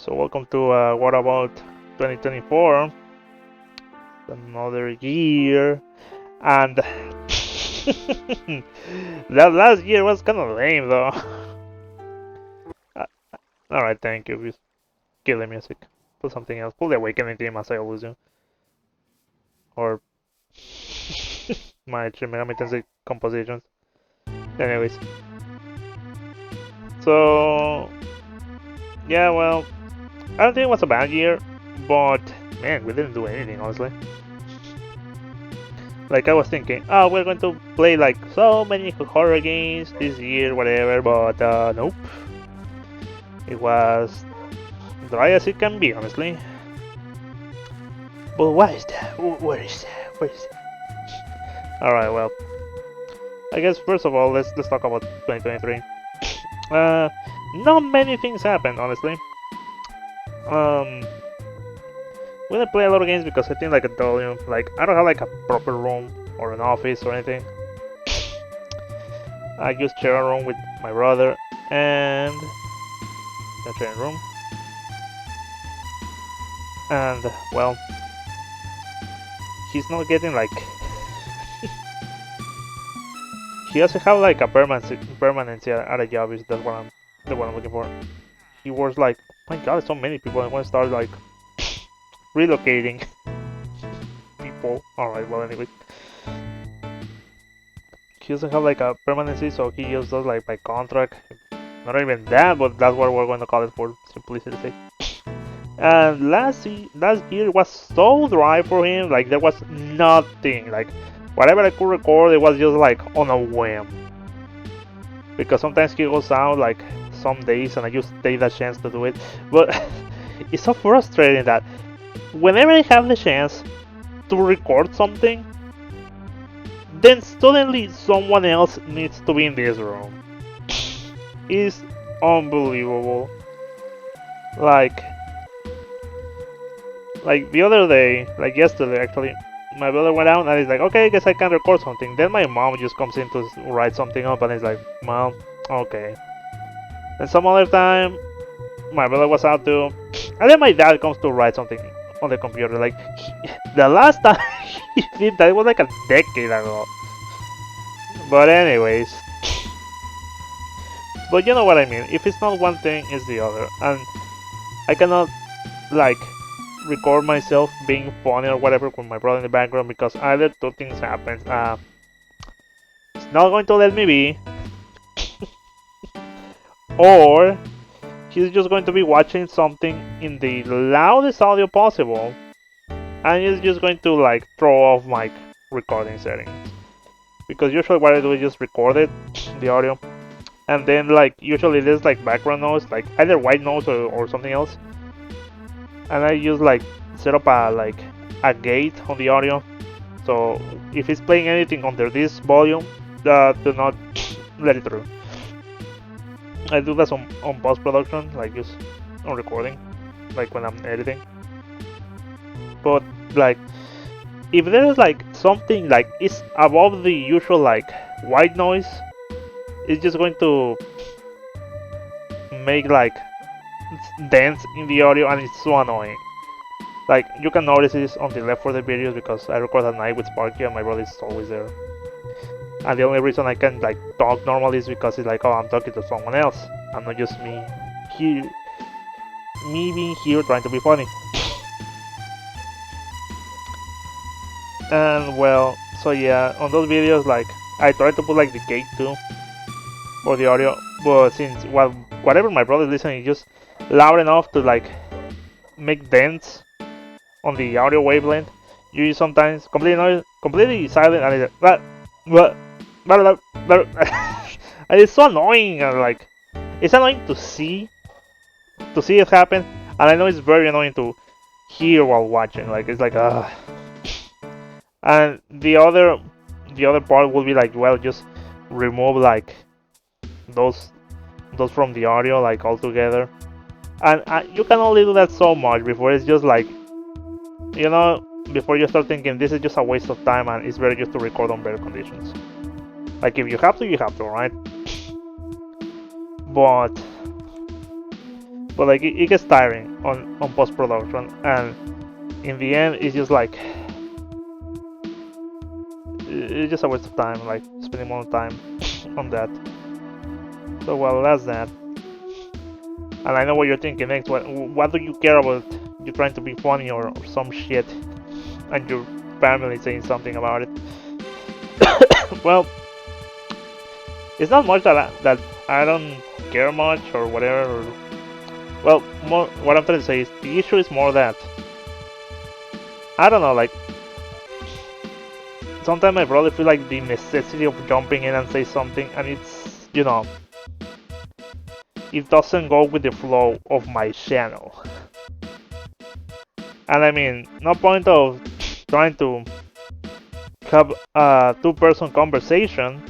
So welcome to What About 2024, another year, and that last year was kind of lame though. Uh, Alright, thank you. Just kill the music. Put something else. Pull the Awakening theme as I always do. Or my Shin Megami Tensei compositions. Anyways. So, yeah, well, I don't think it was a bad year, but man, we didn't do anything, honestly. Like I was thinking, oh, we're going to play like so many horror games this year, whatever, but nope. It was dry as it can be, honestly. But why is that? Where is that? Where is that? All right, well, I guess first of all, let's talk about 2023. Not many things happened, honestly. We didn't play a lot of games because I think, like I told you, like I don't have like a proper room or an office or anything. I just share a room with my brother and the training room. And well, he's not getting he doesn't have like a permanency at a job. Is that's what I'm looking for. He works like, my God, so many people. I want to start like relocating people. Alright, well, anyway. He doesn't have like a permanency, so he just does like by contract. Not even that, but that's what we're going to call it for simplicity's sake. And last year was so dry for him, like there was nothing. Like whatever I could record, it was just like on a whim. Because sometimes he goes out like some days and I just take that chance to do it. But it's so frustrating that whenever I have the chance to record something, then suddenly someone else needs to be in this room. It's unbelievable. Like the other day, like yesterday actually, my brother went out and he's like, okay, I guess I can record something. Then my mom just comes in to write something up and he's like, Mom, okay. And some other time, my brother was out too, and then my dad comes to write something on the computer. Like, the last time he did that, it was like a decade ago. But anyways, but you know what I mean. If it's not one thing, it's the other, and I cannot like record myself being funny or whatever with my brother in the background because either two things happen. It's not going to let me be, or he's just going to be watching something in the loudest audio possible, and he's just going to like throw off my recording settings. Because usually what I do is just record it, the audio, and then like usually there's like background noise, like either white noise or something else. And I just like set up a gate on the audio, so if it's playing anything under this volume, do not let it through. I do that on post-production, like just on recording, like when I'm editing. But like, if there's like something like it's above the usual like white noise, it's just going to make like dents in the audio and it's so annoying. Like you can notice this on the left for the videos because I record at night with Sparky and my brother is always there. And the only reason I can like talk normally is because it's like, oh, I'm talking to someone else and not just me here, me being here trying to be funny. And well, so yeah, on those videos like I tried to put like the gate too for the audio, but since whatever my brother is listening is just loud enough to like make dents on the audio wavelength, you sometimes completely silent and it's like and it's so annoying. And like it's annoying to see it happen, and I know it's very annoying to hear while watching. Like it's like and the other part will be like, well, just remove like those from the audio like altogether. And you can only do that so much before it's just like, you know, before you start thinking this is just a waste of time and it's better just to record on better conditions. Like if you have to, right? But but like it gets tiring on post-production, and in the end it's just like it's just a waste of time, like spending more time on that. So well, that's that. And I know what you're thinking next. What do you care about? You trying to be funny or some shit, and your family saying something about it. Well, it's not much that I don't care much or whatever. Well, more what I'm trying to say is the issue is more that I don't know. Like sometimes I probably feel like the necessity of jumping in and say something, and it's it doesn't go with the flow of my channel. And I mean, no point of trying to have a two-person conversation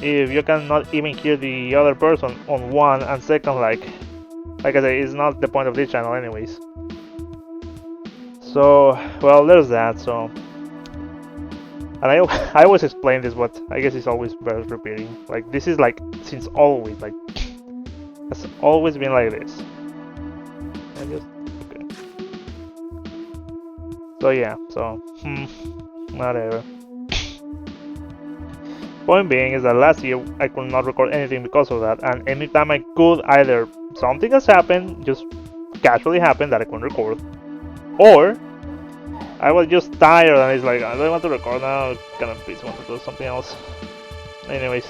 if you cannot even hear the other person on one, and second, like I said, it's not the point of this channel anyways. So, well, there's that. So, and I always explain this, but I guess it's always worth repeating. Like this is like since always, like it's always been like this. I just okay. So yeah, so whatever. Point being is that last year I could not record anything because of that, and anytime I could, either something has happened, just casually happened that I couldn't record, or I was just tired and it's like I don't want to record now, kind of busy, want to do something else. Anyways,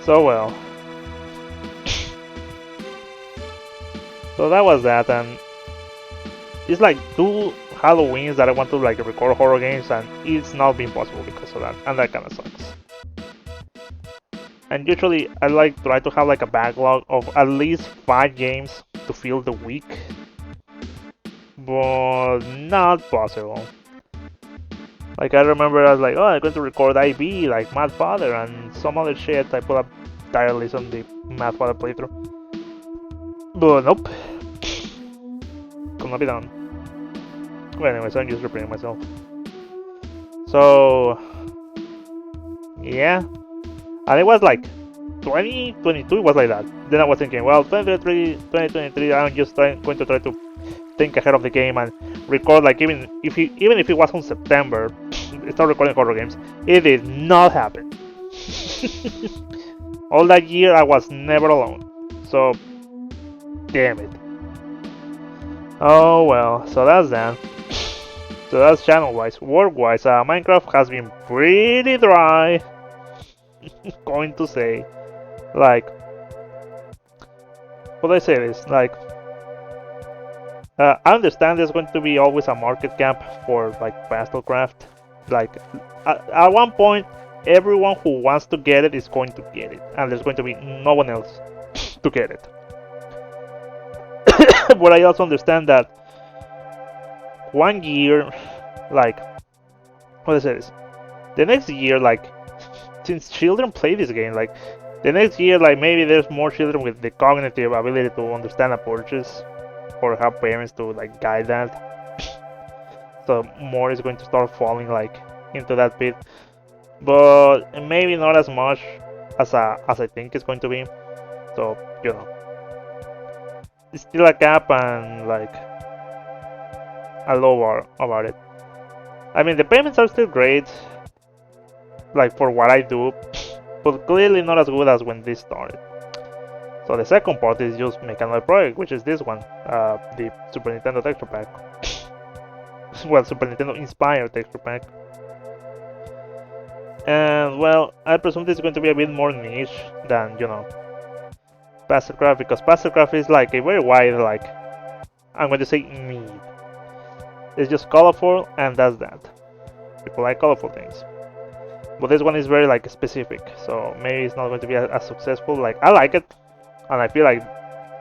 so well, so that was that, and it's like 2 Halloweens that I want to like record horror games, and it's not been possible because of that, and that kind of sucks. And usually I like try to have like a backlog of at least 5 games to fill the week, but not possible. Like I remember I was like, oh, I'm going to record IB, like Mad Father and some other shit. I put up tier list on the Mad Father playthrough, but nope, could not be done. Well, anyways, I'm just repeating myself. So yeah, and it was like 2022, it was like that. Then I was thinking, well, 2023, I'm just going to try to think ahead of the game and record, like even if it was on September, start recording horror games. It did not happen. All that year I was never alone. So damn it. Oh well, so that's that. So that's channel wise. Work wise, Minecraft has been pretty dry. Going to say, like, what I say is like, I understand there's going to be always a market gap for like PastelCraft. Like at one point, everyone who wants to get it is going to get it, and there's going to be no one else to get it. But I also understand that one year, like, what I say is, the next year, like, since children play this game, like, the next year, like, maybe there's more children with the cognitive ability to understand a purchase, or have parents to, like, guide that. So more is going to start falling, like, into that pit. But maybe not as much as I think it's going to be. So, you know, it's still a gap and, like, a low bar about it. I mean, the payments are still great, like, for what I do, but clearly not as good as when this started. So the second part is just make another project, which is this one, the Super Nintendo texture pack. Well, Super Nintendo inspired texture pack. And well, I presume this is going to be a bit more niche than, you know, PastelCraft, because PastelCraft is like a very wide, like, I'm going to say need. It's just colorful, and that's that. People like colorful things. But this one is very, like, specific, so maybe it's not going to be as successful. Like, I like it, and I feel like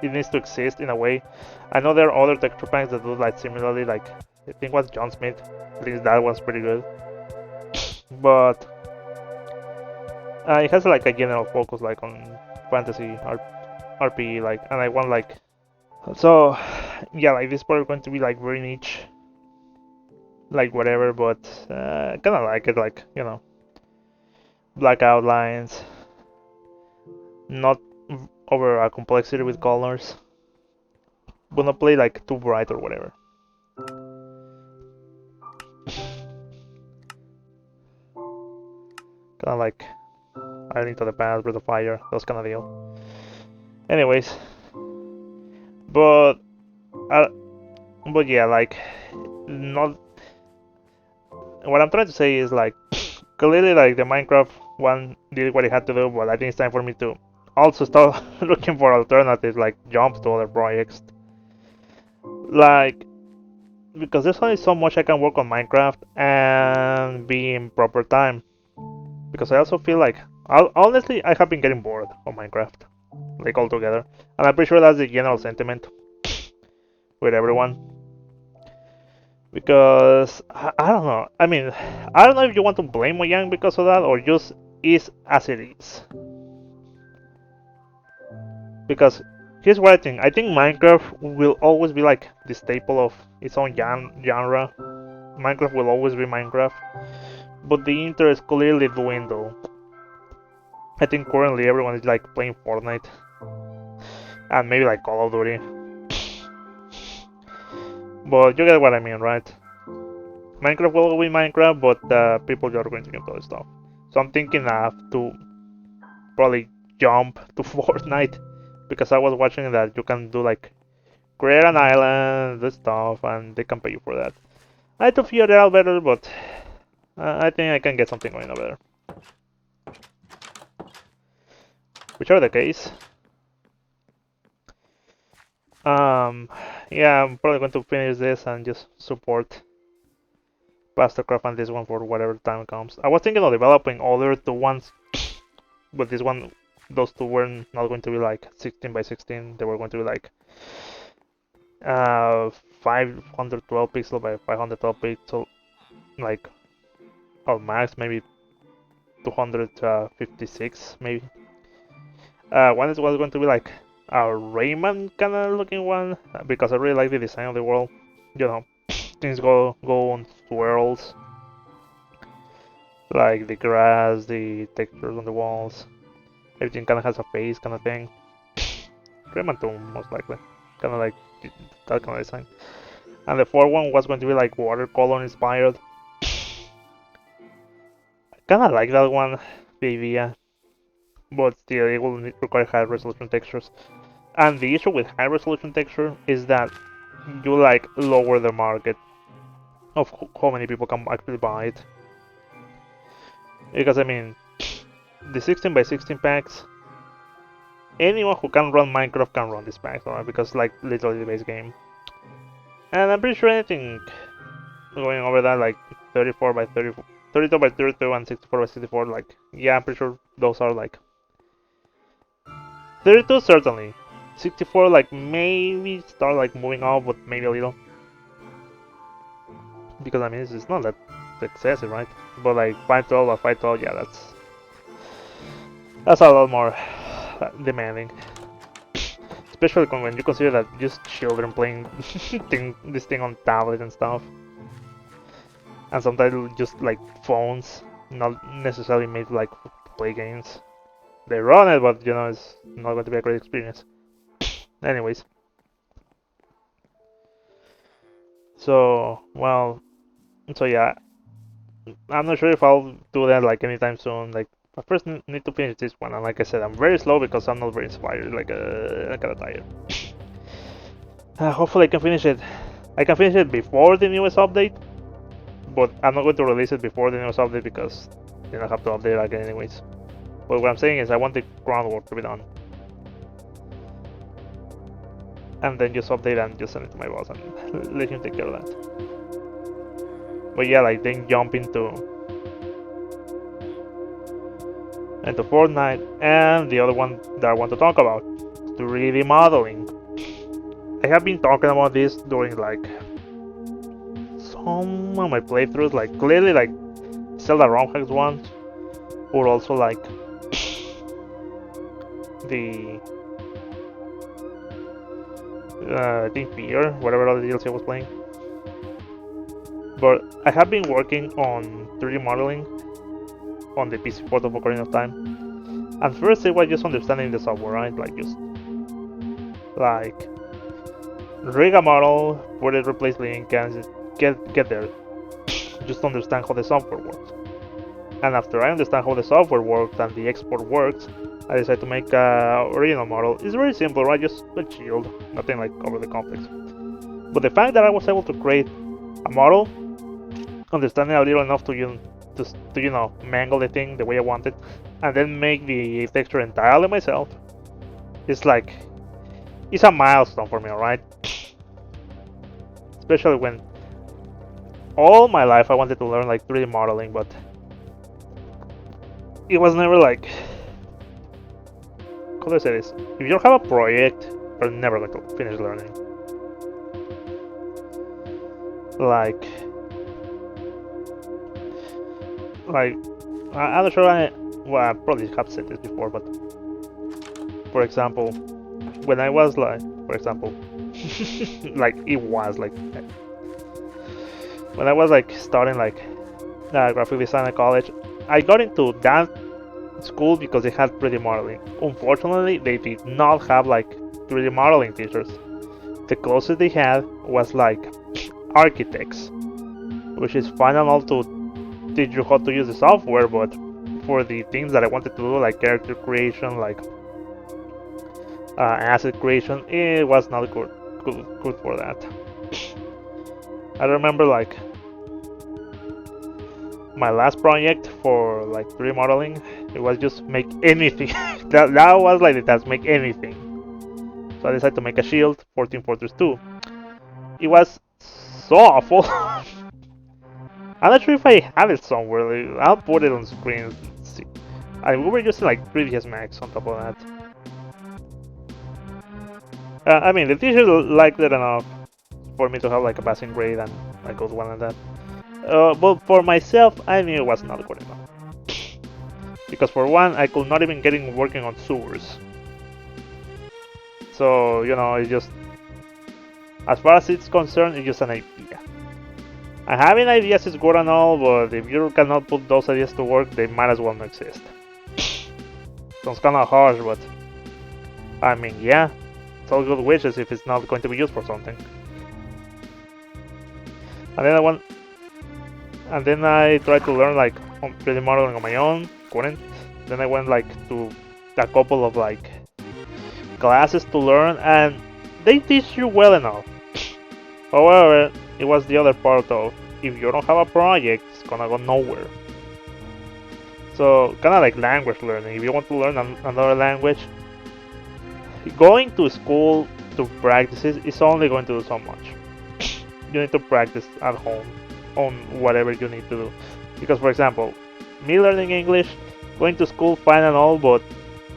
it needs to exist in a way. I know there are other texture packs that do, like, similarly, like, I think it was John Smith. At least that was pretty good. But it has, like, a general focus, like, on fantasy, RPG, like, and I want, like, so, yeah, like, this part is going to be, like, very niche, like, whatever, but I kind of like it, like, you know, black outlines, not over a complexity with colors, but not play like too bright or whatever. Kind of like I Link to the Past, Breath of Fire, those kind of deal. Anyways, but but yeah, like not. What I'm trying to say is like clearly like the Minecraft one did what it had to do, but I think it's time for me to also start looking for alternatives, like jump to other projects. Like because there's only so much I can work on Minecraft and be in proper time. Because I also feel like honestly I have been getting bored of Minecraft, like altogether, and I'm pretty sure that's the general sentiment with everyone. Because I don't know. I mean, I don't know if you want to blame Mojang because of that or just is as it is. Because here's what I think. I think Minecraft will always be like the staple of its own genre. Minecraft will always be Minecraft, but the interest clearly dwindle. I think currently everyone is like playing Fortnite and maybe like Call of Duty. But you get what I mean, right? Minecraft will be Minecraft, but people are going to get other stuff. So I'm thinking to probably jump to Fortnite because I was watching that you can do like create an island, this stuff, and they can pay you for that. I had to figure it out better, but I think I can get something going over there. Whichever the case. Yeah, I'm probably going to finish this and just support PastelCraft and this one for whatever time comes. I was thinking of developing other two ones, but this one, those two were not going to be like 16 by 16. They were going to be like 512 pixel by 512 pixel, like or max maybe 256 maybe. One is was going to be like a Rayman kind of looking one because I really like the design of the world. You know, things go on swirls, like the grass, the textures on the walls. Everything kind of has a face, kind of thing. Rayman 2 most likely, kind of like that kind of design. And the fourth one was going to be like watercolor inspired. I kind of like that one, the idea, but still it will require high resolution textures. And the issue with high resolution texture is that you like lower the market of how many people can actually buy it. Because I mean, the 16 by 16 packs, anyone who can run Minecraft can run these packs, right? Because like literally the base game. And I'm pretty sure anything going over that, like 34 by 34, 32 by 32 and 64 by 64, like yeah, I'm pretty sure those are like 32 certainly. 64 like maybe start like moving up, but maybe a little. Because I mean it's not that excessive, right? But like 512 or 512, yeah, that's a lot more demanding. Especially when you consider that just children playing this thing on tablets and stuff. And sometimes just like phones, not necessarily made like play games. They run it, but you know it's not going to be a great experience. Anyways. So, well, so yeah, I'm not sure if I'll do that like anytime soon. Like, I first need to finish this one, and like I said, I'm very slow because I'm not very inspired. Like, I'm kinda tired. Hopefully, I can finish it. I can finish it before the newest update, but I'm not going to release it before the newest update because then I have to update it again anyways. But what I'm saying is, I want the groundwork to be done, and then just update and just send it to my boss and let him take care of that. But yeah, like then jump into Fortnite, and the other one that I want to talk about, 3D modeling. I have been talking about this during like some of my playthroughs, like clearly like Zelda ROM hacks ones, or also like the I think Fear, whatever other DLC I was playing. But I have been working on 3D modeling on the PC port of Ocarina of Time, And first it was just understanding the software, right? Like just like rig a model, put it, replace link, and just get there. Just understand how the software works. And after I understand how the software works and the export works, I decided to make a original model. It's very simple, right? Just a shield, nothing like overly complex. But the fact that I was able to create a model, understanding a little enough to you know mangle the thing the way I wanted, and then make the texture entirely myself, it's like it's a milestone for me, alright? Especially when all my life I wanted to learn like 3D modeling, but it was never like, how do I say this? If you don't have a project, you're never going to finish learning. Like I'm not sure well, I probably have said this before, but for example, when I was like, for example, like it was like when I was like starting like graphic design at college, I got into that school because they had 3D modeling. Unfortunately, they did not have like 3D modeling teachers. The closest they had was like architects, which is fine and all to teach you how to use the software, but for the things that I wanted to do, like character creation, like asset creation, it was not good for that. I remember like my last project for like 3D modeling, it was just make anything. that was like the task, make anything. So I decided to make a shield, 14 Fortress 2. It was so awful. I'm not sure if I have it somewhere. Like, I'll put it on screen. Let's see. We were using like 3ds Max on top of that. I mean, the teacher liked it enough for me to have like a passing grade and a good one and that. But for myself, I knew it was not good enough. Because for one, I could not even get in working on sewers. So, you know, it's just, as far as it's concerned, it's just an idea. And having ideas is good and all, but if you cannot put those ideas to work, they might as well not exist. Sounds kinda harsh, but I mean, yeah, it's all good wishes if it's not going to be used for something. And then I tried to learn like 3D modeling on my own, couldn't. Then I went like to a couple of like classes to learn, and they teach you well enough. However, it was the other part of, if you don't have a project, it's gonna go nowhere. So, kinda like language learning. If you want to learn another language, going to school to practice it is only going to do so much. You need to practice at home on whatever you need to do. Because, for example, me learning English, going to school fine and all, but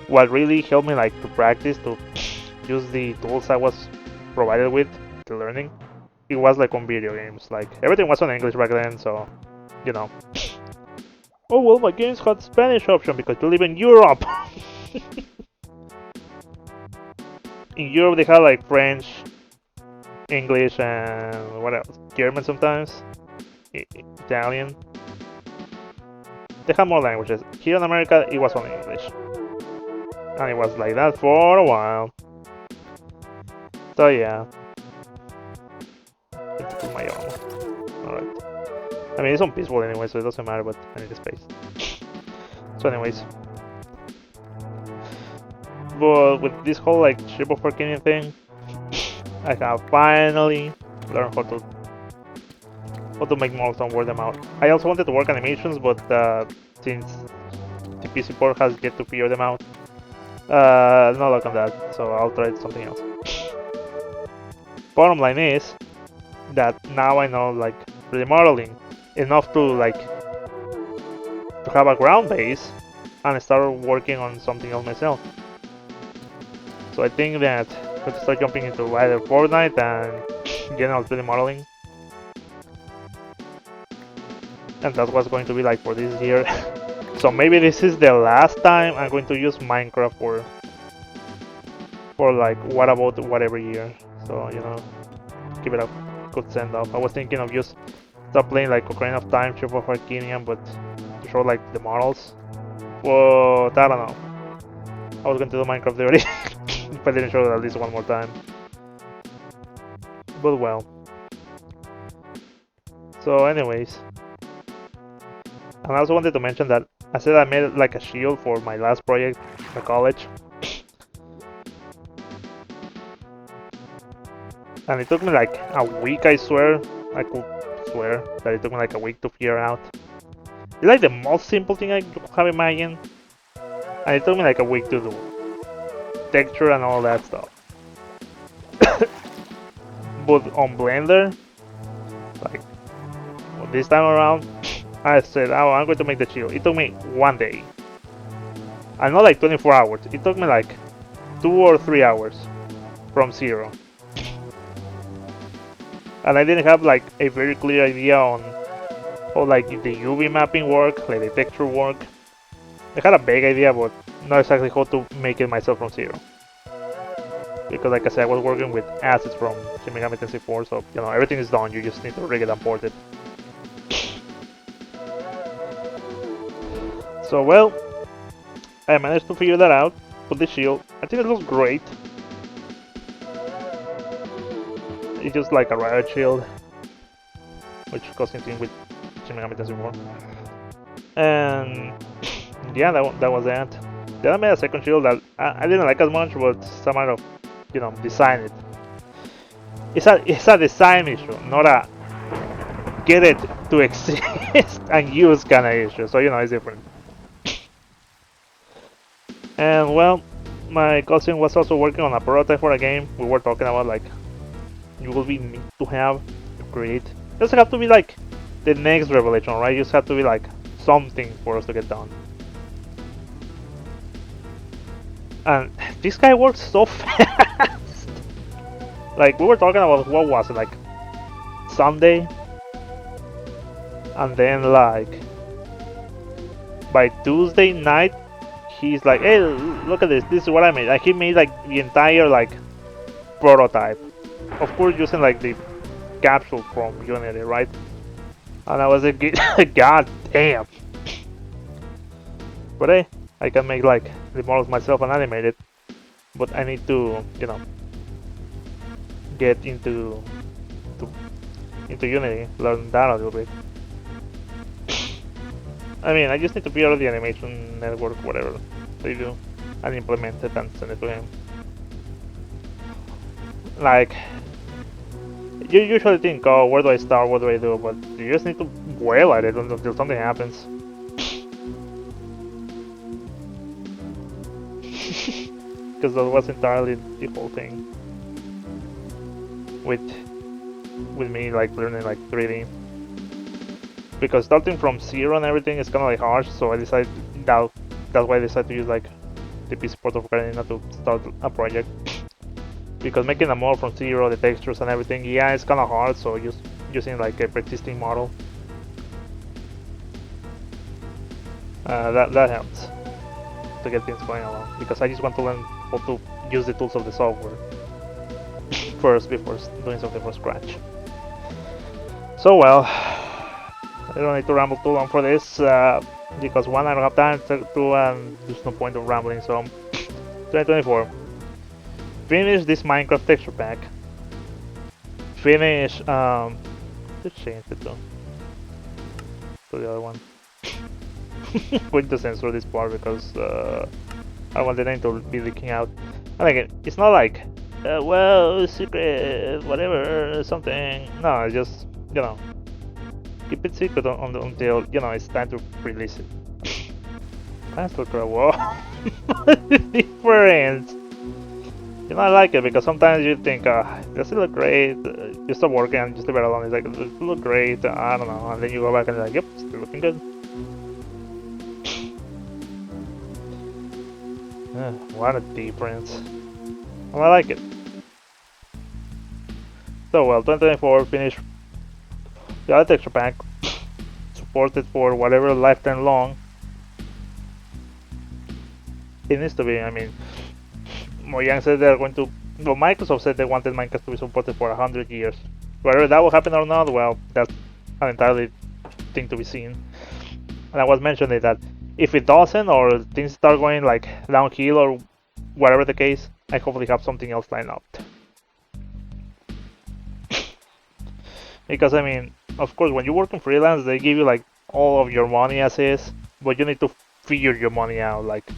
what really helped me like to practice, to use the tools I was provided with to learning, it was like on video games. Like everything was on English back then, so you know. Oh well, my games had Spanish option because you live in Europe. In Europe they had like French, English, and what else? German sometimes, Italian. They had more languages. Here in America it was only English, and it was like that for a while. So yeah. My own. Alright. I mean, it's on peaceful anyway, so it doesn't matter, but I need the space. So anyways. But with this whole like ship of Arcanian thing, I have finally learned how to make models and work them out. I also wanted to work animations, but since the PC port has yet to figure them out, no luck on that, so I'll try something else. Bottom line is that now I know like 3D modeling enough to like to have a ground base and start working on something else myself. So I think that I'm going to start jumping into either Fortnite and general 3D modeling. And that's what's going to be like for this year. So maybe this is the last time I'm going to use Minecraft for like what about whatever year. So you know, give it a good send off. I was thinking of just stop playing like Ocarina of Time, Ship of Arcanium, but to show like the models. But I don't know. I was going to do Minecraft theory if I didn't show it at least one more time. But well. So anyways. And I also wanted to mention that I said I made like a shield for my last project at college. And it took me like a week, I swear. I could swear that it took me like a week to figure out. It's like the most simple thing I could have imagined. And it took me like a week to do. Texture and all that stuff. But on Blender, like this time around, I said, oh, I'm going to make the shield. It took me 1 day. And not like 24 hours. It took me like 2 or 3 hours from zero. And I didn't have like a very clear idea on how like the UV mapping work, like the texture work. I had a vague idea, but not exactly how to make it myself from zero. Because like I said, I was working with assets from Shin Megami Tensei 4, so you know everything is done. You just need to rig it and port it. So well, I managed to figure that out. Put the shield. I think it looks great. It's just like a riot shield, which goes in with Shin Megami Tensei 4. And yeah, that was that. Then I made a second shield that I didn't like as much, but some kind of, you know, design it. It's a design issue, not a get it to exist and use kind of issue. So you know, it's different. And well, my cousin was also working on a prototype for a game. We were talking about like you will be need to have to create. It doesn't have to be like the next revelation, right? You just have to be like something for us to get done. And this guy works so fast. Like we were talking about, what was it, like Sunday, and then like by Tuesday night he's like, hey, look at this, this is what I made. Like he made like the entire like prototype, of course using like the capsule from Unity, right? And I was like, god damn. But hey, I can make like the models myself and animate it, but I need to, you know, get into Unity, learn that a little bit. I mean, I just need to figure out the animation network, whatever they do, and implement it and send it to him. Like, you usually think, oh, where do I start, what do I do? But you just need to wail at it until something happens. Because that was entirely the whole thing with me like learning like 3D. Because starting from zero and everything is kind of like harsh, so I decided that's why I decided to use like the PC port of Ocarina to start a project. Because making a model from zero, the textures and everything, yeah, it's kind of hard. So just using like a pre-existing model, that helps to get things going along. Because I just want to learn how to use the tools of the software first before doing something from scratch. So well, I don't need to ramble too long for this, because one, I don't have time to and there's no point of rambling. So 2024, finish this Minecraft texture pack. Finish let's change it to the other one. I'm going to censor this part because I want the name to be leaking out. And again, it's not like well, secret, whatever, something. No, it's just, you know, keep it secret until, you know, it's time to release it. PastelCraft, whoa. Difference. You know, I like it because sometimes you think, does it look great? You start working and just leave it alone. It's like, does it look great? I don't know. And then you go back and you're like, yep, still looking good. What a difference. Well, I like it. So well, 2024 finished the other texture pack, supported for whatever lifetime long it needs to be. I mean, Mojang said they're going to, well, Microsoft said they wanted Minecraft to be supported for 100 years. Whether that will happen or not, well, that's an entirely thing to be seen. And I was mentioning that if it doesn't, or things start going like downhill or whatever the case, I hopefully have something else lined up. Because I mean, of course, when you work in freelance, they give you like all of your money as is, but you need to figure your money out, like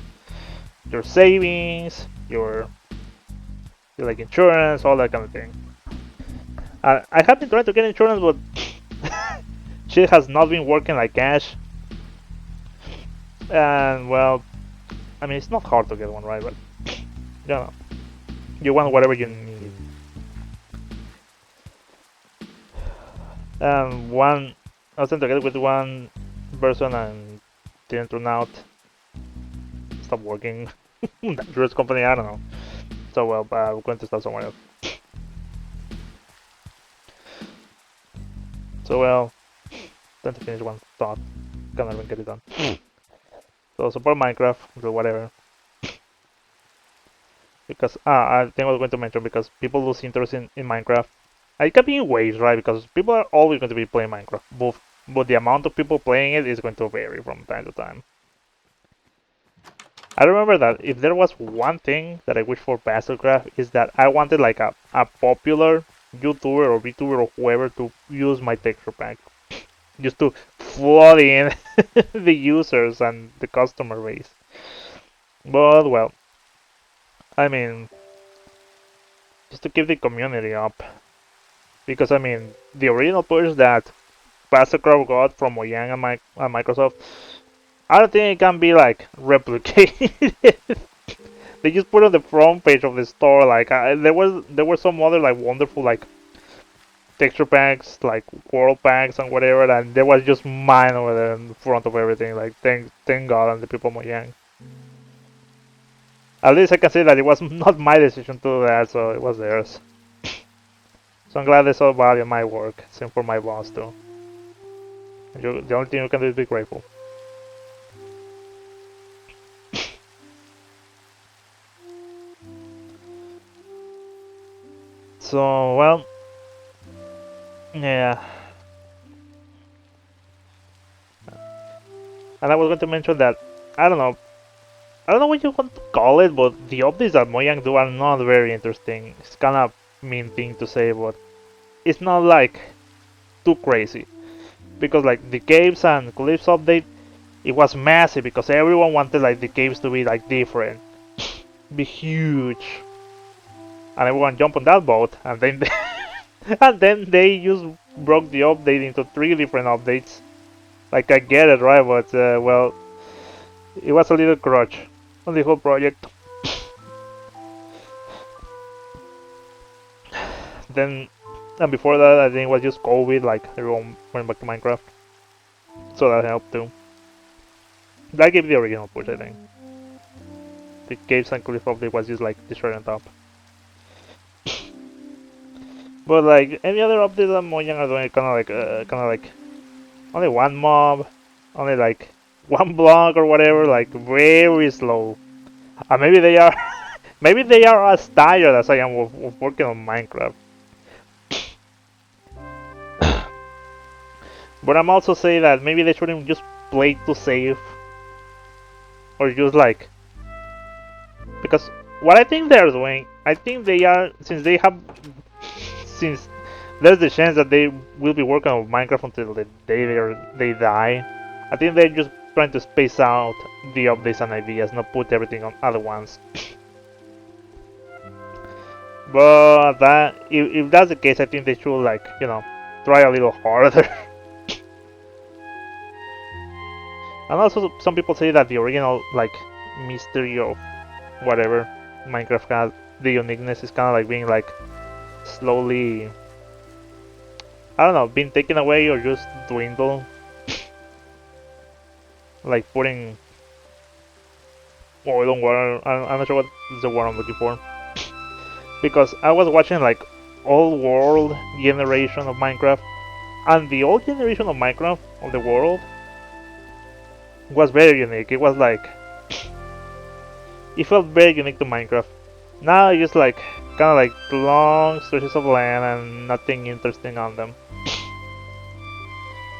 your savings, your like insurance, all that kind of thing. I have been trying to get insurance, but shit has not been working like cash. And well, I mean, it's not hard to get one, right? But you know, you want whatever you need. And I was trying to get with one person and didn't turn out. Stop working. That insurance company, I don't know. So well, we're going to start somewhere else. So well, time to finish one thought. Can't even get it done. So support Minecraft, or whatever. Because I think I was going to mention, because people lose interest in Minecraft. It can be in waves, right? Because people are always going to be playing Minecraft, but the amount of people playing it is going to vary from time to time. I remember that if there was one thing that I wish for PastelCraft, is that I wanted like a popular YouTuber or VTuber or whoever to use my texture pack, just to flood in the users and the customer base. But well, I mean, just to keep the community up. Because I mean, the original push that PastelCraft got from Mojang and Microsoft, I don't think it can be like replicated. They just put on the front page of the store, like there were some other like wonderful like texture packs, like world packs and whatever, and there was just mine over there in front of everything. Like thank God and the people Mojang. At least I can say that it was not my decision to do that, so it was theirs. So I'm glad they saw value in my work. Same for my boss too. The only thing you can do is be grateful. So well, yeah. And I was going to mention that I don't know what you want to call it, but the updates that Mojang do are not very interesting. It's kind of mean thing to say, but it's not like too crazy. Because like the caves and cliffs update, it was massive because everyone wanted like the caves to be like different, be huge, and everyone jumped on that boat, and then and then they just broke the update into 3 different updates. Like I get it, right? But well, it was a little crutch on the whole project. Then, and before that, I think it was just COVID, like everyone went back to Minecraft. So that helped too. That gave the original push, I think. The caves and cliff update was just like the cherry on top. But like any other update that Mojang are doing, kind of like only one mob, only like one block or whatever, like very slow. And maybe they are, maybe they are as tired as I am of working on Minecraft. But I'm also saying that maybe they shouldn't just play to save, or just like, because what I think they're doing, I think they are, since there's the chance that they will be working on Minecraft until the day they die. I think they're just trying to space out the updates and ideas, not put everything on at once. But that, if that's the case, I think they should like, you know, try a little harder. And also, some people say that the original like mystery of whatever Minecraft has, the uniqueness is kind of like being like slowly, I don't know, being taken away or just dwindle. Like putting oil on water. I'm not sure what is the word I'm looking for. Because I was watching like old world generation of Minecraft, and the old generation of Minecraft of the world was very unique. It was like, it felt very unique to Minecraft. Now it's just like kind of like long stretches of land and nothing interesting on them.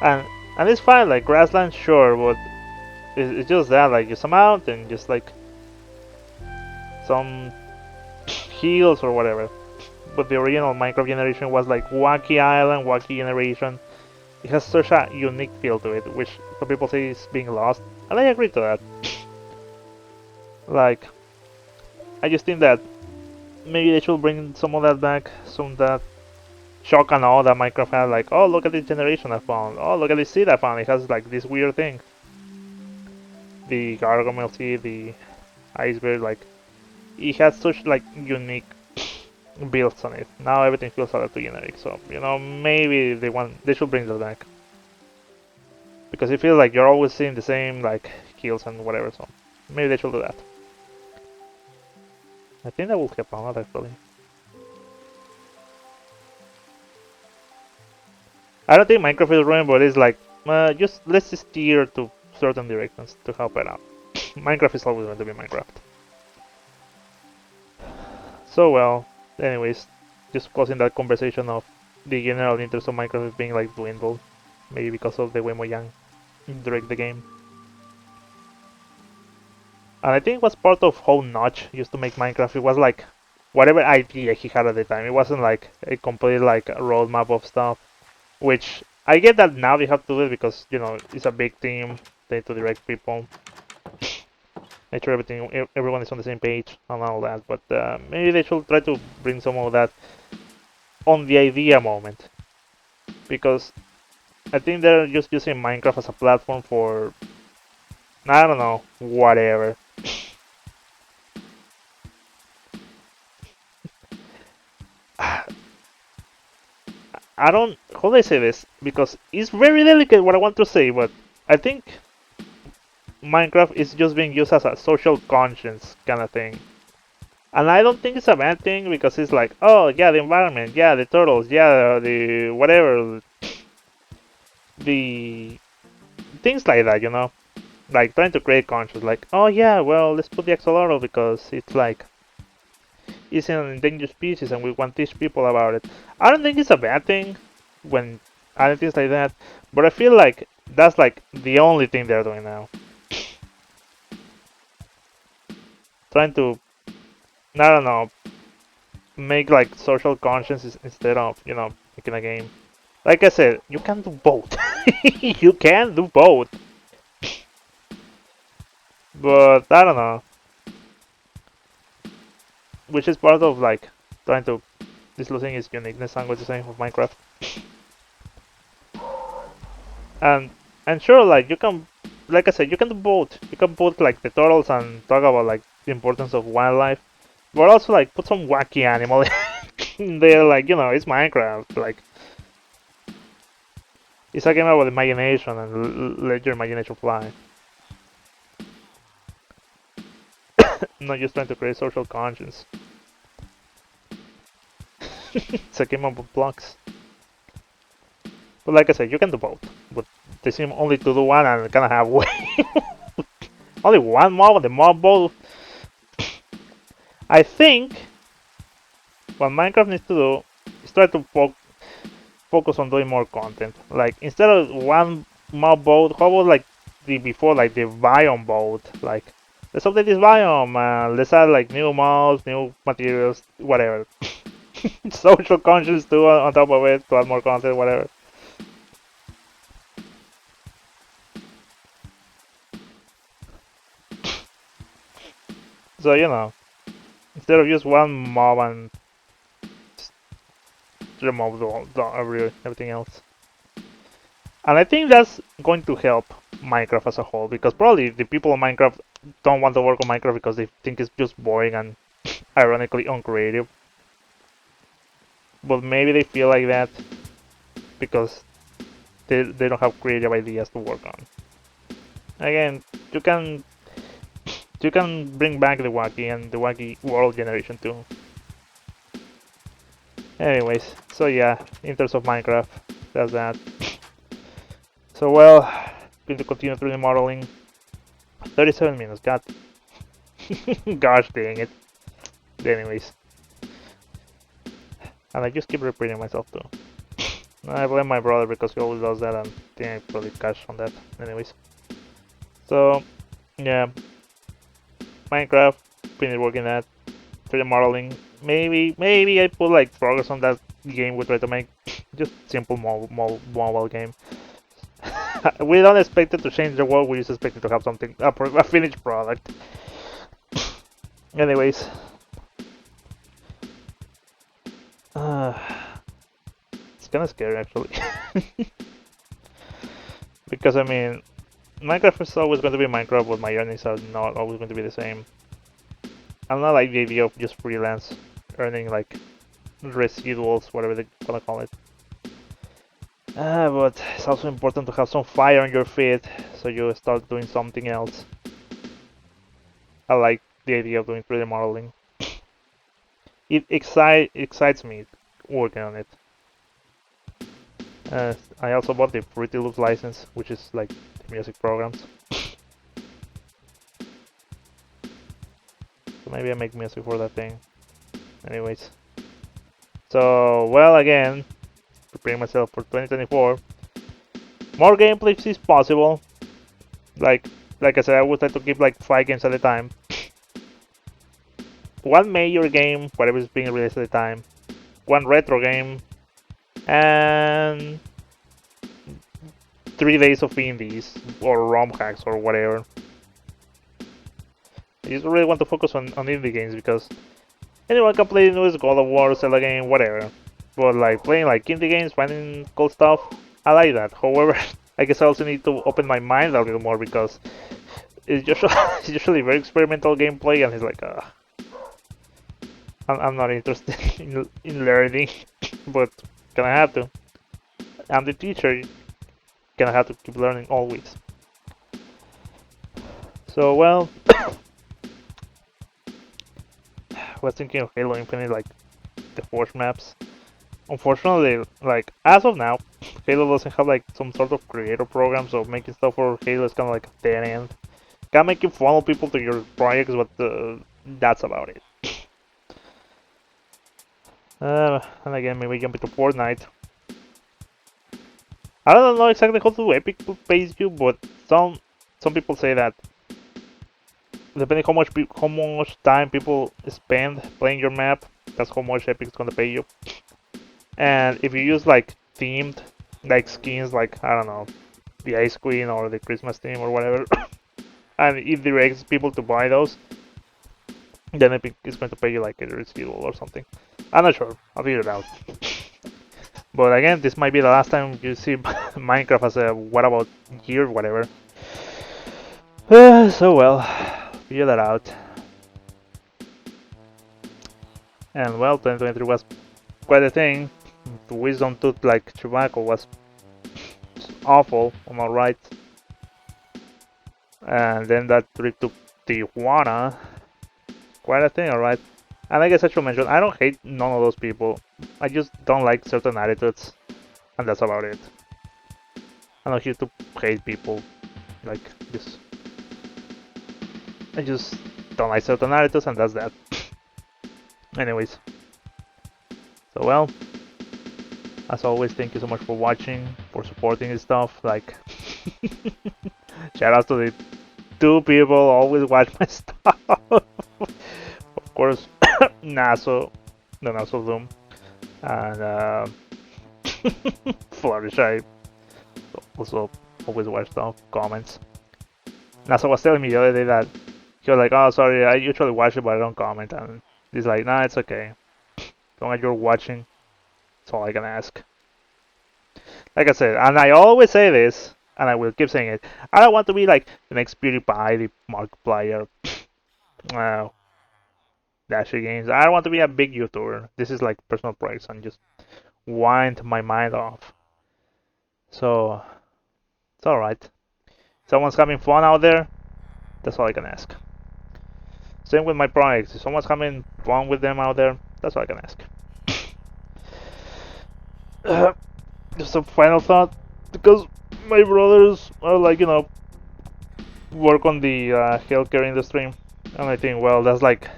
And it's fine, like grassland, sure, but it's just that, like, it's a mountain, just like some hills or whatever. But the original Minecraft generation was like wacky island, wacky generation. It has such a unique feel to it, which some people say is being lost, and I agree to that. Like, I just think that maybe they should bring some of that back, some of that shock and awe that Minecraft had. Like, oh, look at this generation I found. Oh, look at this seed I found. It has like this weird thing. The gargamel seed, the iceberg, like, it has such like unique builds on it. Now everything feels a little too generic, so maybe they should bring that back. Because it feels like you're always seeing the same like kills and whatever, so maybe they should do that. I think that will help a lot actually. I don't think Minecraft is ruined, but it's like just let's steer to certain directions to help it out. Minecraft is always going to be Minecraft. So well, anyways, just closing that conversation of the general interest of Minecraft being like dwindled, maybe because of the way Mojang direct the game. And I think it was part of how Notch used to make Minecraft. It was like whatever idea he had at the time. It wasn't like a complete like roadmap of stuff, which I get that now they have to do it because it's a big team. They need to direct people, make sure everyone is on the same page and all that. But maybe they should try to bring some of that on the idea moment, because I think they're just using Minecraft as a platform for, I don't know, whatever. I don't, how do I say this? Because it's very delicate what I want to say, but I think Minecraft is just being used as a social conscience kind of thing. And I don't think it's a bad thing because it's like, oh yeah, the environment, yeah, the turtles, yeah, the whatever, the things like that, like trying to create conscience, like, oh yeah, well, let's put the axolotl because it's like, it's an endangered species and we want to teach people about it. I don't think it's a bad thing when adding things like that, but I feel like that's like the only thing they're doing now. Trying to, I don't know, make like social conscience instead of, making a game. Like I said, you can do both. You can do both. But I don't know. Which is part of like trying to this losing its uniqueness and what's the same of Minecraft. And sure, like you can, like I said, you can do both. You can put like the turtles and talk about like the importance of wildlife, but also like put some wacky animal in there. Like it's Minecraft. Like it's a game about imagination and let your imagination fly. Not just trying to create social conscience. It's a game about blocks. But like I said, you can do both. But they seem only to do one and kind of have way. Only one mob, the mob both. I think what Minecraft needs to do is try to focus on doing more content. Like instead of one mob boat, how about like the biome boat? Like let's update this biome. Let's add like new mobs, new materials, whatever. Social conscience too on top of it to add more content, whatever. So instead of just one mob and remove everything else. And I think that's going to help Minecraft as a whole, because probably the people on Minecraft don't want to work on Minecraft because they think it's just boring and ironically uncreative. But maybe they feel like that because they don't have creative ideas to work on. Again, you can bring back the wacky and the wacky world generation too. Anyways, so yeah, in terms of Minecraft, that's that. So well, going to continue through the modeling. 37 minutes, god. Gosh dang it. Anyways. And I just keep repeating myself too. I blame my brother because he always does that and I think I probably cash on that. Anyways. So, yeah. Minecraft, finished working that. 3D modeling. Maybe I put like progress on that game we try to make. Just simple mobile game. We don't expect it to change the world. We just expect it to have something a finished product. Anyways, it's kind of scary actually, because I mean, Minecraft is always going to be Minecraft, but my earnings are not always going to be the same. I'm not like the idea of just freelance earning like residuals, whatever they wanna call it. But it's also important to have some fire on your feet, so you start doing something else. I like the idea of doing 3D modeling. It excites me working on it. I also bought the Fruity Loops license, which is like the music programs. So maybe I make music for that thing. Anyways. So, well, again, preparing myself for 2024. More gameplays is possible. Like I said, I would try to keep like 5 games at a time. One major game, whatever is being released at a time. One retro game. And 3 days of indies or ROM hacks or whatever. I just really want to focus on indie games because anyone can play the newest God of War, Zelda game, whatever. But like playing like indie games, finding cool stuff, I like that. However, I guess I also need to open my mind a little more because it's usually very experimental gameplay, and it's like, I'm not interested in learning, but gonna have to. I'm the teacher, gonna have to keep learning always. So well, I was thinking of Halo Infinite, like the Forge maps. Unfortunately, like as of now, Halo doesn't have like some sort of creator program, so making stuff for Halo is kind of like a dead end. Can make you funnel people to your projects, but that's about it. And again, maybe jump into Fortnite. I don't know exactly how to Epic pays you, but some people say that depending how much time people spend playing your map, that's how much Epic is gonna pay you. And if you use like themed like skins, like I don't know, the Ice Queen or the Christmas theme or whatever, and it directs people to buy those, then Epic is going to pay you like a residual or something. I'm not sure. I'll figure it out. But again, this might be the last time you see Minecraft as a what about year, whatever. So well, figure that out. And well, 2023 was quite a thing. The Wisdom Tooth like Chewbacca was awful, am I right? And then that trip to Tijuana, quite a thing, alright? And I guess I should mention, I don't hate none of those people. I just don't like certain attitudes, and that's about it. I'm not here to hate people, like, I just don't like certain attitudes, and that's that. Anyways. So well, as always, thank you so much for watching, for supporting this stuff, like, shout out to the 2 people who always watch my stuff. Of course, Naso, the Naso Doom, and Flourish, I also always watch stuff, comments. Naso was telling me the other day that he was like, oh sorry, I usually watch it but I don't comment, and he's like, nah, it's okay. As long as you're watching, that's all I can ask. Like I said, and I always say this, and I will keep saying it, I don't want to be like the next PewDiePie, the Markiplier, Dashy Games. I don't want to be a big YouTuber. This is like personal projects and just wind my mind off. So, it's alright. Someone's having fun out there, that's all I can ask. Same with my projects. If someone's having fun with them out there, that's all I can ask. Just a final thought, because my brothers are like, you know, work on the healthcare industry, and I think, well, that's like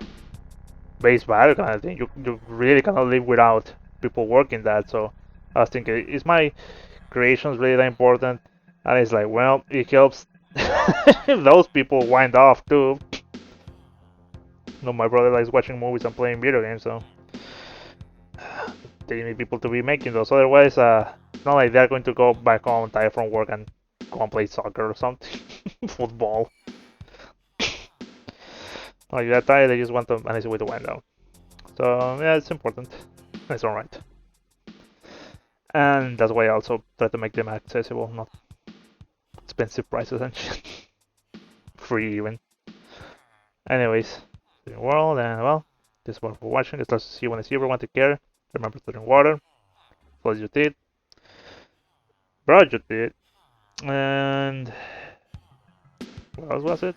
base value kind of thing. You really cannot live without people working that. So I was thinking, is my creations really that important? And it's like, well, it helps if those people wind off too. No, my brother likes watching movies and playing video games, so they need people to be making those. Otherwise, it's not like they're going to go back home, tired from work, and go and play soccer or something, football. Like that tired, they just want an easy way to wind down. So yeah, it's important. It's alright. And that's why I also try to make them accessible, not expensive prices and shit. Free even. Anyways, the world, and well, this is what for watching. It's nice to see you when I see everyone. Take care. Remember to drink water. Close your teeth. Brush your teeth. And what else was it?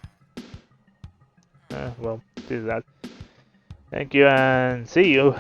Well, this is that. Thank you and see you.